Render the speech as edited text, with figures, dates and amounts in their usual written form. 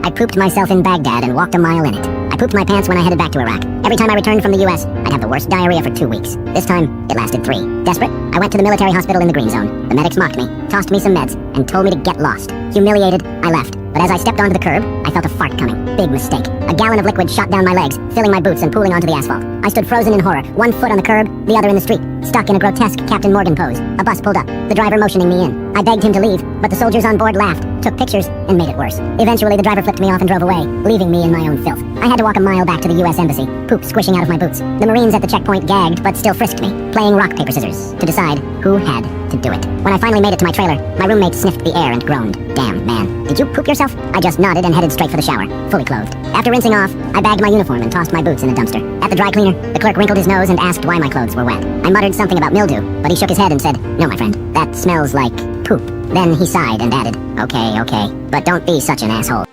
I pooped myself in Baghdad and walked a mile in it. I pooped my pants when I headed back to Iraq. Every time I returned from the US, I'd have the worst diarrhea for 2 weeks. This time, it lasted 3. Desperate, I went to the military hospital in the green zone. The medics mocked me, tossed me some meds, and told me to get lost. Humiliated, I left. But as I stepped onto the curb, I felt a fart coming. Big mistake. A gallon of liquid shot down my legs, filling my boots and pooling onto the asphalt. I stood frozen in horror, one foot on the curb, the other in the street, stuck in a grotesque Captain Morgan pose. A bus pulled up, the driver motioning me in. I begged him to leave, but the soldiers on board laughed, took pictures, and made it worse. Eventually, the driver flipped me off and drove away, leaving me in my own filth. I had to walk a mile back to the US Embassy, poop squishing out of my boots. The Marines at the checkpoint gagged, but still frisked me, playing rock, paper, scissors, to decide who had to do it. When I finally made it to my trailer, my roommate sniffed the air and groaned. Damn, man, did you poop yourself? I just nodded and headed straight for the shower, fully clothed. After rinsing off, I bagged my uniform and tossed my boots in a dumpster. At the dry cleaner, the clerk wrinkled his nose and asked why my clothes were wet. I muttered something about mildew, but he shook his head and said, "No, my friend, that smells like poop." Then he sighed and added, okay, but don't be such an asshole."